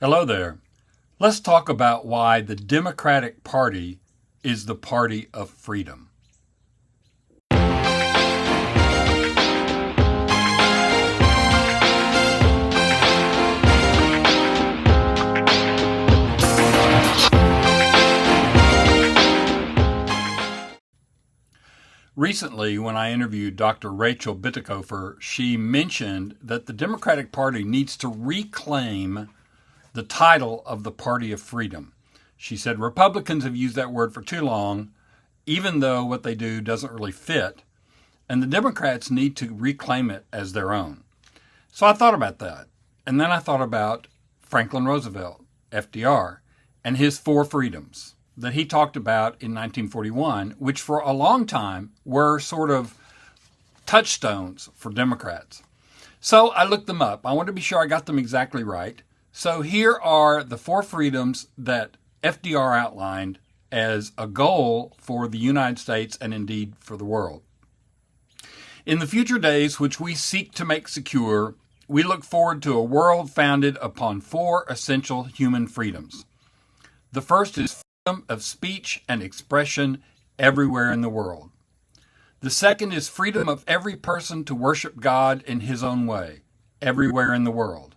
Hello there. Let's talk about why the Democratic Party is the party of freedom. Recently, when I interviewed Dr. Rachel Bitecofer, she mentioned that the Democratic Party needs to reclaim the title of the party of freedom. She said Republicans have used that word for too long, even though what they do doesn't really fit, and the Democrats need to reclaim it as their own. So I thought about that. And then I thought about Franklin Roosevelt, FDR, and his four freedoms that he talked about in 1941, which for a long time were sort of touchstones for Democrats. So I looked them up. I wanted to be sure I got them exactly right. So here are the four freedoms that FDR outlined as a goal for the United States and indeed for the world. In the future days, which we seek to make secure, we look forward to a world founded upon four essential human freedoms. The first is freedom of speech and expression everywhere in the world. The second is freedom of every person to worship God in his own way, everywhere in the world.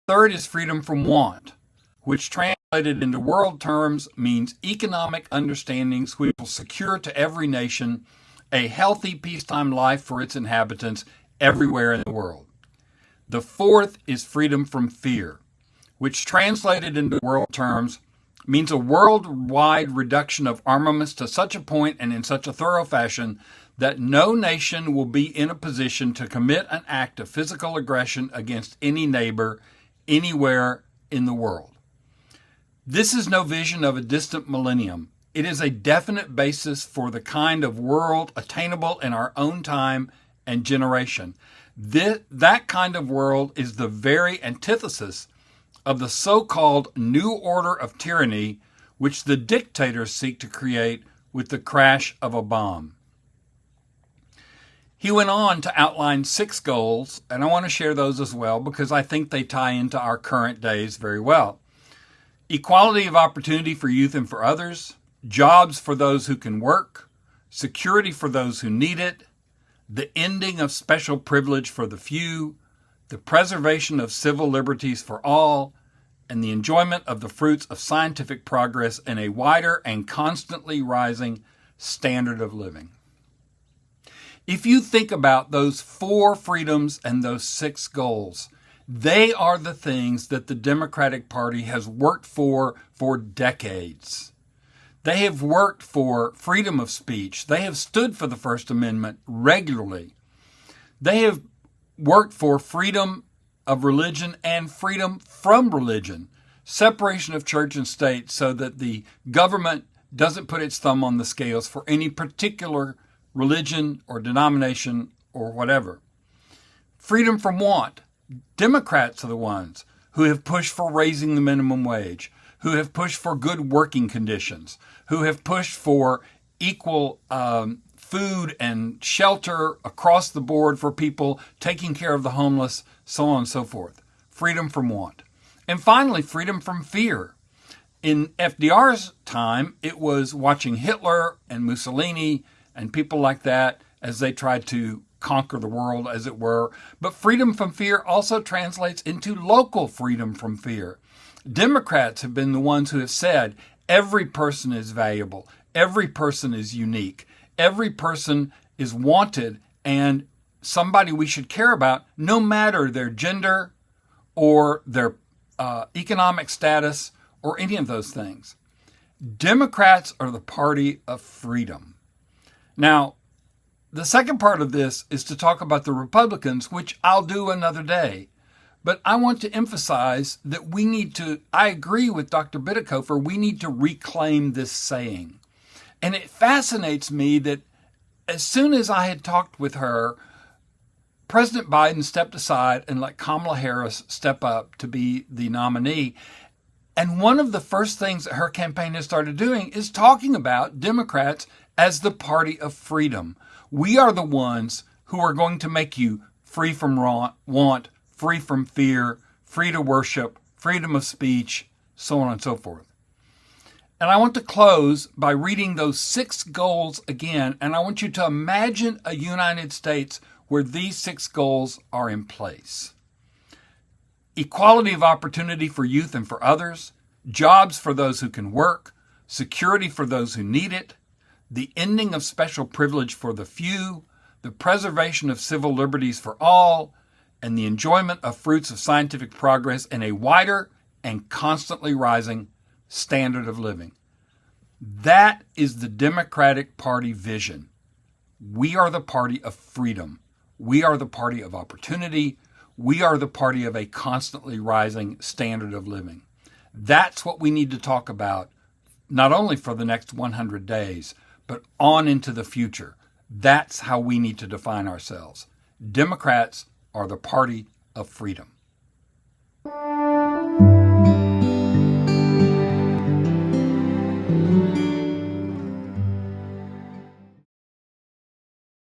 Third is freedom from want, which translated into world terms means economic understandings which will secure to every nation a healthy peacetime life for its inhabitants everywhere in the world. The fourth is freedom from fear, which translated into world terms means a worldwide reduction of armaments to such a point and in such a thorough fashion that no nation will be in a position to commit an act of physical aggression against any neighbor anywhere in the world. This is no vision of a distant millennium. It is a definite basis for the kind of world attainable in our own time and generation. That kind of world is the very antithesis of the so-called New Order of Tyranny, which the dictators seek to create with the crash of a bomb. He went on to outline 6 goals, and I want to share those as well because I think they tie into our current days very well. Equality of opportunity for youth and for others, jobs for those who can work, security for those who need it, the ending of special privilege for the few, the preservation of civil liberties for all, and the enjoyment of the fruits of scientific progress in a wider and constantly rising standard of living. If you think about those 4 freedoms and those 6 goals, they are the things that the Democratic Party has worked for decades. They have worked for freedom of speech. They have stood for the First Amendment regularly. They have worked for freedom of religion and freedom from religion, separation of church and state so that the government doesn't put its thumb on the scales for any particular religion or denomination or whatever. Freedom from want. Democrats are the ones who have pushed for raising the minimum wage, who have pushed for good working conditions, who have pushed for equal food and shelter across the board for people, taking care of the homeless, so on and so forth. Freedom from want. And finally, freedom from fear. In FDR's time, it was watching Hitler and Mussolini and people like that as they tried to conquer the world, as it were. But freedom from fear also translates into local freedom from fear. Democrats have been the ones who have said every person is valuable, every person is unique, every person is wanted and somebody we should care about, no matter their gender or their economic status or any of those things. Democrats are the party of freedom. Now, the second part of this is to talk about the Republicans, which I'll do another day. But I want to emphasize that I agree with Dr. Bitecofer, we need to reclaim this saying. And it fascinates me that as soon as I had talked with her, President Biden stepped aside and let Kamala Harris step up to be the nominee. And one of the first things that her campaign has started doing is talking about Democrats as the party of freedom. We are the ones who are going to make you free from want, free from fear, free to worship, freedom of speech, so on and so forth. And I want to close by reading those 6 goals again, and I want you to imagine a United States where these 6 goals are in place. Equality of opportunity for youth and for others, jobs for those who can work, security for those who need it, the ending of special privilege for the few, the preservation of civil liberties for all, and the enjoyment of fruits of scientific progress in a wider and constantly rising standard of living. That is the Democratic Party vision. We are the party of freedom. We are the party of opportunity. We are the party of a constantly rising standard of living. That's what we need to talk about, not only for the next 100 days, but on into the future. That's how we need to define ourselves. Democrats are the party of freedom.